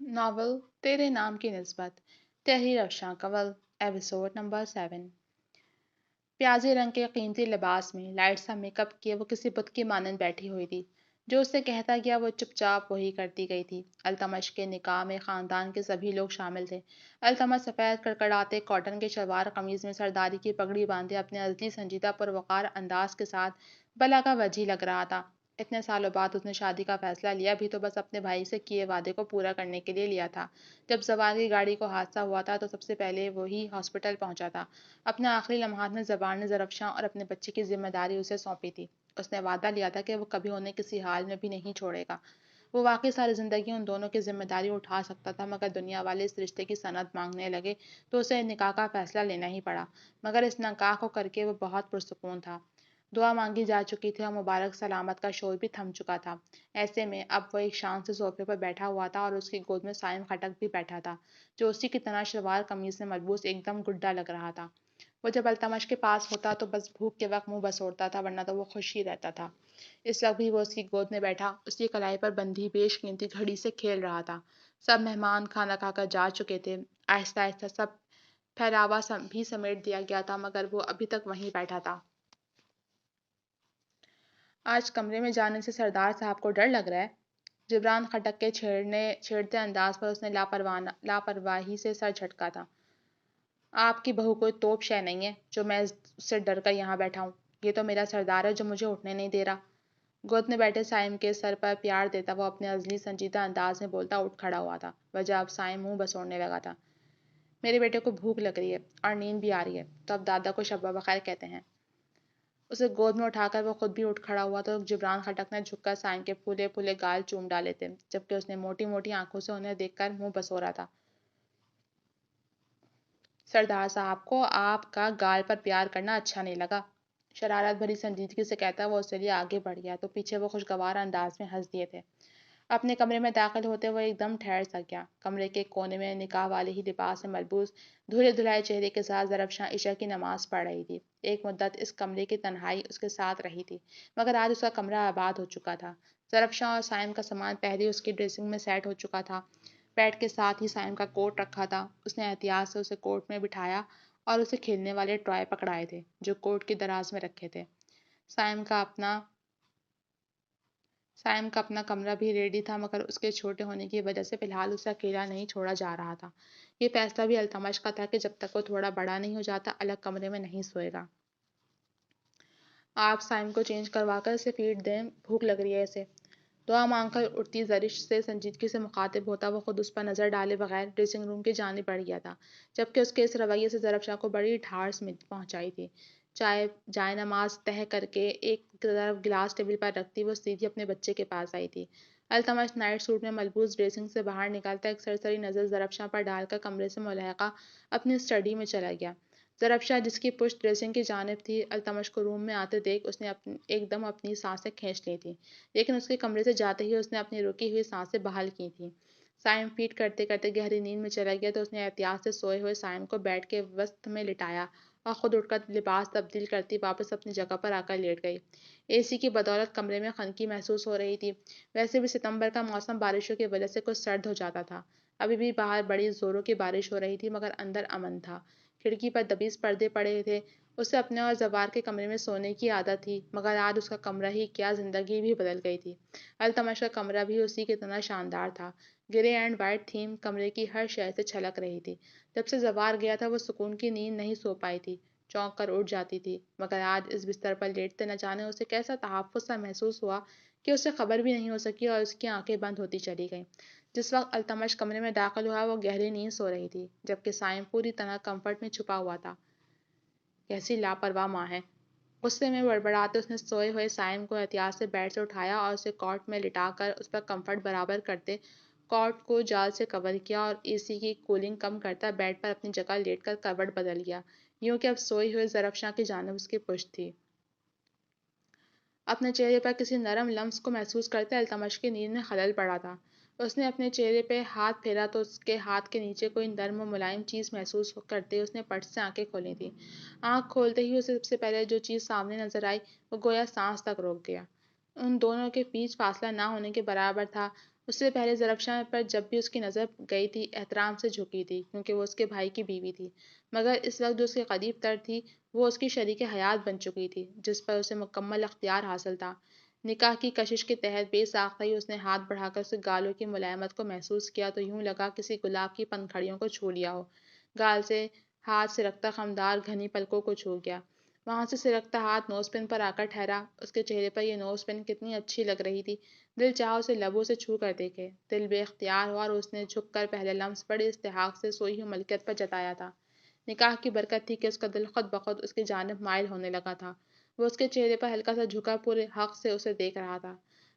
Novel تیرے نام کی نسبت تحریر افشاں کنول ایپیسوڈ نمبر 7 پیازی رنگ کے قیمتی لباس میں لائٹ سا میک اپ کیے وہ کسی بت کی مانند بیٹھی ہوئی تھی. جو اسے کہتا گیا وہ چپ چاپ وہی کرتی گئی تھی. التمش کے نکاح میں خاندان کے سبھی لوگ شامل تھے. التمش سفید کڑکڑاتے کاٹن کے شلوار قمیض میں سرداری کی پگڑی باندھے اپنے ازلی سنجیدہ پروقار انداز کے ساتھ بلاگا وجہی لگ رہا تھا. اتنے سالوں بعد اس نے شادی کا فیصلہ لیا بھی تو بس اپنے بھائی سے کیے وعدے کو پورا کرنے کے لیے لیا تھا. جب زبان کی گاڑی کو حادثہ ہوا تھا تو سب سے پہلے وہی ہاسپٹل پہنچا تھا. اپنے آخری لمحات میں زبان نے زرفشاں اور اپنے بچے کی ذمہ داری اسے سونپی تھی. اس نے وعدہ لیا تھا کہ وہ کبھی انہیں کسی حال میں بھی نہیں چھوڑے گا. وہ واقعی ساری زندگی ان دونوں کی ذمہ داری اٹھا سکتا تھا مگر دنیا والے اس رشتے کی سند مانگنے لگے تو اسے نکاح کا فیصلہ لینا ہی پڑا. مگر اس نکاح کو کر کے وہ بہت پرسکون تھا. دعا مانگی جا چکی تھی اور مبارک سلامت کا شور بھی تھم چکا تھا. ایسے میں اب وہ ایک شان سے صوفے پر بیٹھا ہوا تھا اور اس کی گود میں سائم خٹک بھی بیٹھا تھا جو اسی کی طرح شلوار قمیض سے ملبوس ایک دم گڈا لگ رہا تھا. وہ جب التمش کے پاس ہوتا تو بس بھوک کے وقت منہ بسوڑتا تھا ورنہ تو وہ خوش ہی رہتا تھا. اس وقت بھی وہ اس کی گود میں بیٹھا اس کی کلائی پر بندھی بیش قیمتی گھڑی سے کھیل رہا تھا. سب مہمان کھانا کھا کر جا چکے تھے. آہستہ آہستہ سب پھیلاوا بھی سمیٹ دیا گیا تھا مگر وہ ابھی تک وہیں بیٹھا تھا. آج کمرے میں جانے سے سردار صاحب کو ڈر لگ رہا ہے. جبران خٹک کے چھیڑتے انداز پر اس نے لاپرواہی سے سر جھٹکا تھا. آپ کی بہو کوئی توپ شے نہیں ہے جو میں اس سے ڈر کر یہاں بیٹھا ہوں. یہ تو میرا سردار ہے جو مجھے اٹھنے نہیں دے رہا. گود میں بیٹھے سائم کے سر پر پیار دیتا وہ اپنے ازلی سنجیدہ انداز میں بولتا اٹھ کھڑا ہوا تھا. وجہ اب سائم منہ بسوڑنے لگا تھا. میرے بیٹے کو بھوک لگ رہی ہے اور نیند بھی آ رہی ہے تو اب دادا کو شب بخیر کہتے ہیں. اسے گود میں اٹھا کر وہ خود بھی اٹھ کھڑا ہوا تو جبران خٹک نے جھک کر سائم کے پھولے پھولے گال چوم ڈالے تھے جبکہ اس نے موٹی موٹی آنکھوں سے انہیں دیکھ کر منہ بسورا تھا. سردار صاحب کو آپ کا گال پر پیار کرنا اچھا نہیں لگا. شرارت بھری سنجیدگی سے کہتا وہ اس کے لیے آگے بڑھ گیا تو پیچھے وہ خوشگوار انداز میں ہنس دیے تھے. اپنے کمرے میں داخل ہوتے وہ ایک دم ٹھہر سا گیا. کمرے کے کونے میں نکاح والے ہی لباس سے ملبوس دھلے دھلائے چہرے کے ساتھ زرفشاں عشاء کی نماز پڑھ رہی تھی. ایک مدت اس کمرے کی تنہائی اس کے ساتھ رہی تھی مگر آج اس کا کمرہ آباد ہو چکا تھا. زرفشاں اور سائم کا سامان پہلے اس کی ڈریسنگ میں سیٹ ہو چکا تھا. بیڈ کے ساتھ ہی سائم کا کوٹ رکھا تھا. اس نے احتیاط سے اسے کوٹ میں بٹھایا اور اسے کھیلنے والے ٹوائے پکڑائے تھے جو کوٹ کی دراز میں رکھے تھے. سائم کا اپنا کمرہ بھی ریڈی تھا مگر اس کے چھوٹے ہونے کی وجہ سے فی الحال اسے اکیلا نہیں چھوڑا جا رہا تھا. یہ فیصلہ بھی التمش کا تھا کہ جب تک وہ تھوڑا بڑا نہیں ہو جاتا الگ کمرے میں نہیں سوئے گا. آپ سائم کو چینج کروا کر اسے فیڈ دیں بھوک لگ رہی ہے اسے. دعا مانگ کر اٹھتی زرش سے سنجیدگی سے مخاطب ہوتا وہ خود اس پر نظر ڈالے بغیر ڈریسنگ روم کی جانب بڑھ گیا تھا جبکہ اس کے اس رویے سے زرفشاں کو بڑی ڈھارس پہنچائی تھی. جائے نماز تہہ کر کے ایک طرف گلاس ٹیبل پر رکھتی وہ سیدھی اپنے بچے کے پاس آئی تھی. التمش نائٹ سوٹ میں ملبوس ڈریسنگ سے باہر نکالتا ایک سرسری نظر زرفشاں پر ڈال کر کمرے سے ملحقہ اپنی اسٹڈی میں چلا گیا. زرفشاں جس کی پشت ڈریسنگ کی جانب تھی التمش کو روم میں آتے دیکھ اس نے ایک دم اپنی سانسیں کھینچ لی تھیں لیکن اس کے کمرے سے جاتے ہی اس نے اپنی رکی ہوئی سانسیں بحال کی تھیں. سائم فیڈ کرتے کرتے گہری نیند میں چلا گیا تو اس نے احتیاط سے سوئے ہوئے سائم کو بیڈ کے وسط میں لٹایا اور خود اٹھ کر لباس تبدیل کرتی واپس اپنی جگہ پر آ کر لیٹ گئی. اے سی کی بدولت کمرے میں خنکی محسوس ہو رہی تھی. ویسے بھی ستمبر کا موسم بارشوں کی وجہ سے کچھ سرد ہو جاتا تھا. ابھی بھی باہر بڑی زوروں کی بارش ہو رہی تھی مگر اندر امن تھا. کھڑکی پر دبیز پردے پڑے تھے. اسے اپنے اور زوار کے کمرے میں سونے کی عادت تھی مگر آج اس کا کمرہ ہی کیا زندگی بھی بدل گئی تھی. التمش کا کمرہ بھی اسی کی طرح شاندار تھا. گرے اینڈ وائٹ تھیم کمرے کی ہر شے سے چھلک رہی تھی. جب سے زوار گیا تھا وہ سکون کی نیند نہیں سو پائی تھی. چونک کر اٹھ جاتی تھی مگر آج اس بستر پر لیٹتے نہ جانے اسے کیسا تحفظ سا محسوس ہوا کہ اسے خبر بھی نہیں ہو سکی اور اس کی آنکھیں بند ہوتی چلی گئیں. جس وقت التمش کمرے میں داخل ہوا وہ گہری نیند سو رہی تھی جبکہ سائم پوری طرح کمفرٹ میں چھپا ہوا تھا. کیسی لاپرواہ ماں ہے. غصے میں بڑبڑاتے اس نے سوئے ہوئے سائم کو احتیاط سے بیڈ سے اٹھایا اور اسے کاٹ میں لٹا کر اس پر کمفرٹ برابر کرتے کاٹ کو جال سے کور کیا اور اے سی کی کولنگ کم کرتا بیڈ پر اپنی جگہ لیٹ کر کروٹ بدل گیا یوں کہ اب سوئی ہوئے زرفشاں کی جانب اس کی پشت تھی. اپنے چہرے پر کسی نرم لمس کو محسوس کرتے التمش کی نیند میں خلل پڑا تھا. اس نے اپنے چہرے پہ ہاتھ پھیرا تو اس کے ہاتھ کے نیچے کوئی نرم و ملائم چیز محسوس کرتے اس نے پٹ سے آنکھیں کھولی تھیں. آنکھ کھولتے ہی اسے سب سے پہلے جو چیز سامنے نظر آئی وہ گویا سانس تک روک گیا. ان دونوں کے بیچ فاصلہ نہ ہونے کے برابر تھا اس سے پہلے زرفشاں پر جب بھی اس کی نظر گئی تھی احترام سے جھکی تھی، کیونکہ وہ اس کے بھائی کی بیوی تھی، مگر اس وقت جو اس کے قریب تر تھی وہ اس کی شریک حیات بن چکی تھی، جس پر اسے مکمل اختیار حاصل تھا۔ نکاح کی کشش کے تحت بے ساختہ ہی اس نے ہاتھ بڑھا کر اس کے گالوں کی ملائمت کو محسوس کیا تو یوں لگا کسی گلاب کی پنکھڑیوں کو چھو لیا ہو۔ گال سے ہاتھ سرکتا خمدار گھنی پلکوں کو چھو گیا۔ وہاں سے سرکتا ہاتھ نوز پن پر آ کر ٹھہرا۔ اس کے چہرے پر یہ نوز پن کتنی اچھی لگ رہی تھی، دل چاہا اسے لبوں سے چھو کر دیکھے۔ دل بے اختیار ہوا اور اس نے جھک کر پہلے لمس بڑے استحقاق سے سوئی ہوئی ملکیت پر جتایا تھا۔ نکاح کی برکت تھی کہ اس کا دل خود بخود اس کی جانب مائل ہونے لگا تھا۔ وہ اس کے چہرے پر ہلکا سا جھکا پورے حق سے اسے دیکھ رہا تھا۔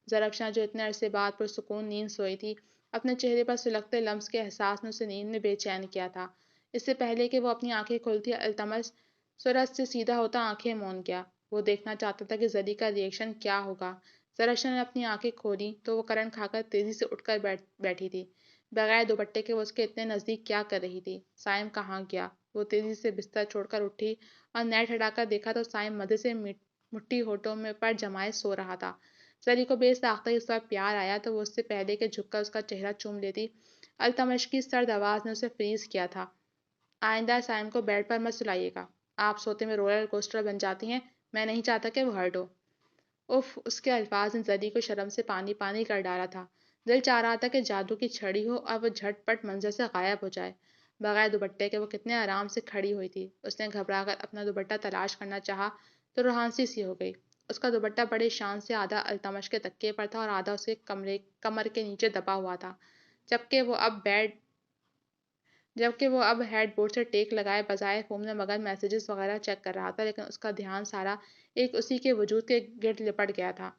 زرفشاں جو اتنے عرصے بعد پرسکون نیند سوئی تھی، اپنے چہرے پر سلگتے لمس کے احساس نے اسے نیند میں بے چین کیا تھا۔ اس سے پہلے کہ وہ اپنی آنکھیں کھولتی التمش سرعت سے سیدھا ہوتا آنکھیں موند گیا۔ وہ دیکھنا چاہتا تھا کہ زری کا ری ایکشن کیا ہوگا۔ زرفشاں نے اپنی آنکھیں کھولیں تو وہ کرن کھا کر تیزی سے اٹھ کر بیٹھی تھی۔ بغیر دوپٹے کے وہ اس کے اتنے نزدیک کیا کر رہی تھی؟ سائم کہاں گیا؟ وہ تیزی سے بستر چھوڑ کر اٹھی اور نیٹ ہٹا کر دیکھا تو سائم مزے سے مٹھی ہونٹوں میں پر جمائے سو رہا تھا۔ زری کو بے ساختہ ہی اس پر پیار آیا تو وہ اس سے پہلے کہ جھک کر اس کا چہرہ چوم لیتی، التمش کی سرد آواز نے اسے فریز کیا تھا۔ آئندہ سائم کو بیڈ پر مت سلائیے گا۔ آپ سوتے میں رولر کوسٹر بن جاتی ہیں، میں نہیں چاہتا کہ وہ ہرٹ ہو۔ اف، اس کے الفاظ نے زری کو شرم سے پانی پانی کر ڈالا تھا۔ دل چاہ رہا تھا کہ جادو کی چھڑی ہو اور وہ جھٹ پٹ منظر سے غائب ہو جائے۔ بغیر دوپٹے کے وہ کتنے آرام سے کھڑی ہوئی تھی۔ اس نے گھبرا کر اپنا دوپٹہ تلاش کرنا چاہا تو روحانسی سی ہو گئی۔ اس کا دوپٹہ بڑے شان سے آدھا التمش کے تکیے پر تھا اور آدھا اس کے کمر کے نیچے دبا ہوا تھا، جبکہ وہ اب ہیڈ بورڈ سے ٹیک لگائے بجائے فون میں مگن میسیجز وغیرہ چیک کر رہا تھا، لیکن اس کا دھیان سارا ایک اسی کے وجود کے گرد لپٹ گیا تھا۔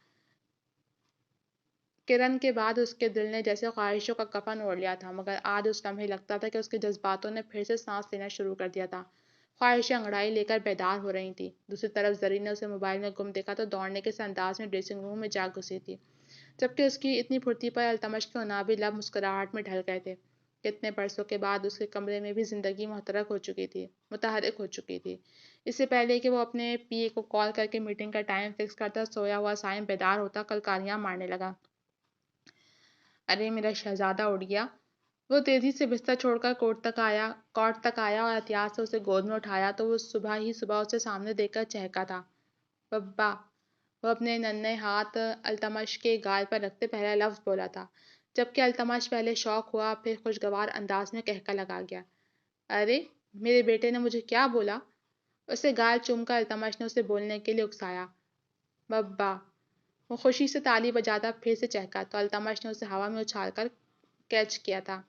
کرن کے بعد اس کے دل نے جیسے خواہشوں کا کفن اوڑھ لیا تھا، مگر آج اس لمحے لگتا تھا کہ اس کے جذباتوں نے پھر سے سانس لینا شروع کر دیا تھا۔ خواہشیں انگڑائی لے کر بیدار ہو رہی تھیں۔ دوسری طرف زری نے اسے موبائل میں گم دیکھا تو دوڑنے کے انداز میں ڈریسنگ روم میں جا گھسی تھی، جبکہ اس کی اتنی پھرتی پر التمش کے عنابی لب مسکراہٹ میں ڈھل گئے تھے۔ کتنے برسوں کے بعد اس کے کمرے میں بھی زندگی متحرک ہو چکی تھی۔ اس سے پہلے کہ وہ اپنے پی اے کو کال کر کے میٹنگ کا ٹائم فکس کرتا، سویا ہوا سائم بیدار ہوتا کلکاریاں مارنے لگا۔ ارے میرا شہزادہ اٹھ گیا۔ وہ تیزی سے بستر چھوڑ کر کوٹ تک آیا اور احتیاط سے اسے گود میں اٹھایا تو وہ صبح اسے سامنے دیکھ کر چہکا تھا۔ ببا! وہ اپنے ننھے ہاتھ التمش کے گال پر رکھتے پہلا لفظ بولا تھا، جبکہ التمش پہلے شوق ہوا پھر خوشگوار انداز میں کہکا لگا گیا۔ ارے میرے بیٹے نے مجھے کیا بولا؟ اسے گال چوم کر التمش نے اسے بولنے کے لیے اکسایا۔ ببا! وہ خوشی سے تالی بجاتا پھر سے چہکا تو التمش نے اسے ہوا میں اچھال کر کیچ کیا تھا۔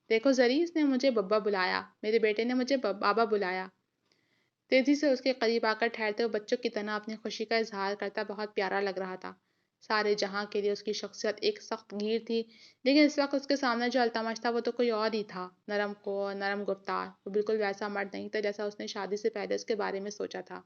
دیکھو زری، اس نے مجھے ببا بلایا، میرے بیٹے نے مجھے بابا بلایا۔ تیزی سے اس کے قریب آ کر ٹھہرتے وہ بچوں کی طرح اپنی خوشی کا اظہار کرتا بہت پیارا لگ رہا تھا۔ سارے جہاں کے لیے اس کی شخصیت ایک سخت گیر تھی، لیکن اس وقت اس کے سامنے جو التمش تھا وہ تو کوئی اور ہی تھا، نرم گفتار۔ وہ بالکل ویسا مرد نہیں تھا جیسا اس نے شادی سے پہلے اس کے بارے میں سوچا تھا۔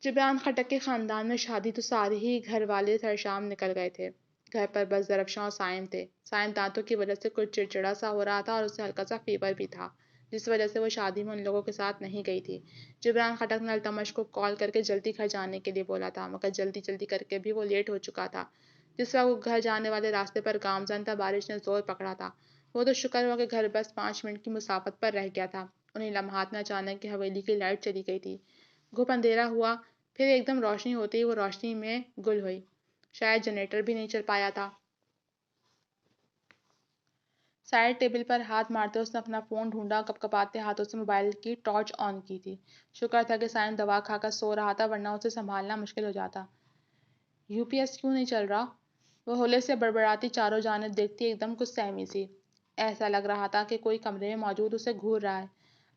جبران خٹک کے خاندان میں شادی تو سارے ہی گھر والے سرشام نکل گئے تھے۔ گھر پر بس زرفشاں اور سائم تھے۔ سائم دانتوں کی وجہ سے کچھ چڑچڑا سا ہو رہا تھا اور اسے ہلکا سا فیور بھی تھا، جس وجہ سے وہ شادی میں ان لوگوں کے ساتھ نہیں گئی تھی۔ جبران خٹک نے التمش کو کال کر کے جلدی گھر جانے کے لیے بولا تھا، مگر جلدی کر کے بھی وہ لیٹ ہو چکا تھا۔ جس وقت وہ گھر جانے والے راستے پر گامزن تھا، بارش نے زور پکڑا تھا۔ وہ تو شکر ہوا کہ گھر بس 5 منٹ کی مسافت پر رہ گیا تھا۔ انہیں لمحات میں اچانک حویلی کی لائٹ چلی گئی تھی۔ گھپ اندھیرا ہوا، پھر ایک دم روشنی ہوتے ہی وہ روشنی میں گل ہوئی۔ شاید جنریٹر بھی نہیں چل پایا تھا۔ سائڈ ٹیبل پر ہاتھ مارتے اس نے اپنا فون ڈھونڈا، کپکپاتے ہاتھوں سے موبائل کی ٹارچ آن کی تھی۔ شکر تھا کہ سائم دوا کھا کر سو رہا تھا، ورنہ اسے سنبھالنا مشکل ہو جاتا۔ یو پی ایس کیوں نہیں چل رہا؟ وہ ہولے سے بڑبڑاتی چاروں جانب دیکھتی ایک دم کچھ سہمی سی۔ ایسا لگ رہا تھا کہ کوئی کمرے میں موجود اسے گھور رہا ہے۔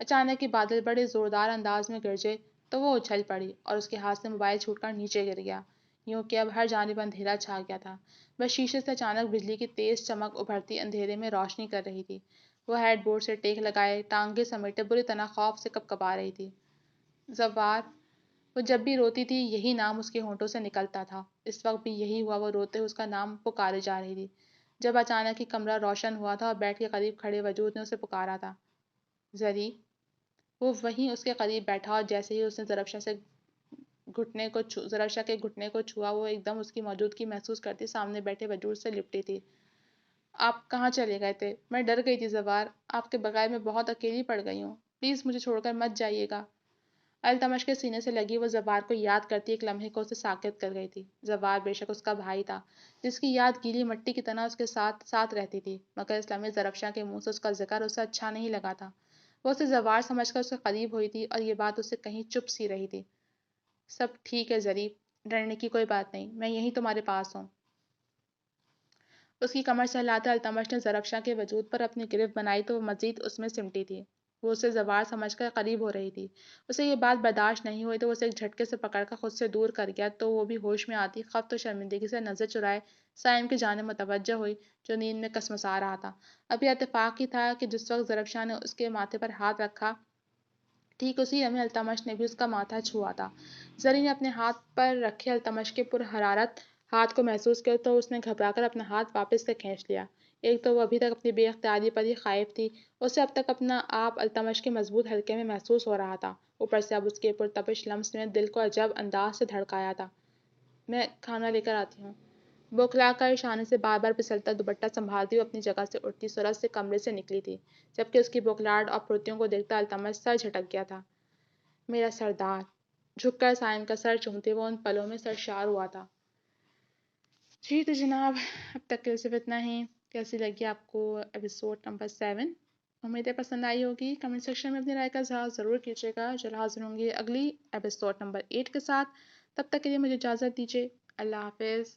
اچانک ہی بادل بڑے زوردار انداز میں گرجے تو وہ اچھل پڑی اور اس کے ہاتھ سے موبائل چھوٹ کر نیچے گر گیا، یوں کہ اب ہر جانب اندھیرا چھا گیا تھا۔ بس شیشے سے اچانک بجلی کی تیز چمک ابھرتی اندھیرے میں روشنی کر رہی تھی۔ وہ ہیڈ بورڈ سے ٹیک لگائے ٹانگیں سمیٹے بری طرح خوف سے کپکپا رہی تھی۔ زوار! وہ جب بھی روتی تھی یہی نام اس کے ہونٹوں سے نکلتا تھا۔ اس وقت بھی یہی ہوا، وہ روتے ہوئے اس کا نام پکارے جا رہی تھی، جب اچانک ہی کمرہ روشن ہوا تھا اور بیڈ کے قریب کھڑے وجود نے اسے پکارا تھا۔ زری! وہ وہیں اس کے قریب بیٹھا اور جیسے ہی اس نے زرفشاں سے ظرف شاہ کے گھٹنے کو چھوا. وہ ایک دم اس کی موجودگی محسوس کرتی سامنے بیٹھے وجود سے لپٹی تھی. آپ کہاں چلے گئے تھے؟ میں ڈر گئی تھی زوار. آپ کے بغیر میں بہت اکیلی پڑ گئی ہوں. پلیز مجھے چھوڑ کر مت جائیے گا. التمش کے سینے سے لگی وہ زوار کو یاد کرتی ایک لمحے کو اسے ساکت کر گئی تھی. زوار بے شک اس کا بھائی تھا جس کی یاد گیلی مٹی کی طرح اس کے ساتھ ساتھ رہتی تھی، مگر اس لمحے ظرف شاہ کے منہ سے اس کا ذکر اسے اچھا نہیں لگا تھا. وہ اسے زوار سمجھ کر اس کے قریب ہوئی تھی اور یہ بات اسے کہیں چپ سی رہی تھی. سب ٹھیک ہے ظریف، ڈرنے کی کوئی بات نہیں، میں یہیں تمہارے پاس ہوں. اس کی کمر سے ہلاتے التمش نے ظرف شاہ کے وجود پر اپنی گرفت بنائی تو وہ مزید اس میں سمٹی تھی. وہ اسے زوار سمجھ کر قریب ہو رہی تھی. اسے یہ بات برداشت نہیں ہوئی تو وہ اسے ایک جھٹکے سے پکڑ کر خود سے دور کر گیا تو وہ بھی ہوش میں آتی خفت و شرمندگی سے نظر چرائے سائم کی جانب متوجہ ہوئی جو نیند میں کسمسا رہا تھا. ابھی اتفاق ہی تھا کہ جس وقت ظرف شاہ نے اس کے ماتھے پر ہاتھ رکھا ٹھیک اسی لمحے التمش نے بھی اس کا ماتھا چھوا تھا. زری نے اپنے ہاتھ پر رکھے التمش کے پرحرارت ہاتھ کو محسوس کیا تو اس نے گھبرا کر اپنا ہاتھ واپس سے کھینچ لیا. ایک تو وہ ابھی تک اپنی بے اختیاری پر ہی خائف تھی. اسے اب تک اپنا آپ التمش کے مضبوط حلقے میں محسوس ہو رہا تھا. اوپر سے اب اس کے پرتپش لمس نے دل کو عجب انداز سے دھڑکایا تھا. میں کھانا لے کر آتی ہوں. بوکھلا کر اشانے سے بار بار پھسلتا دوپٹہ سنبھالتی وہ اپنی جگہ سے اٹھتی صورت سے کمرے سے نکلی تھی. جبکہ اس کی بوکھلاہٹ اور پھرتیوں کو دیکھتا التمش سر جھٹک گیا تھا. میرا سردار. جھک کر سائم کا سر چومتے وہ ان پلوں میں سرشار ہوا تھا. جی تو جناب، اب تک کے صرف اتنا ہی. کیسی لگی آپ کو ایپیسوڈ نمبر 7؟ امید ہے پسند آئی ہوگی. کمنٹ سیکشن میں اپنی رائے کا اظہار ضرور کیجیے گا. جلد حاضر ہوں گی اگلی ایپیسوڈ نمبر 8 کے ساتھ. تب تک کے لیے مجھے اجازت دیجیے. اللہ حافظ.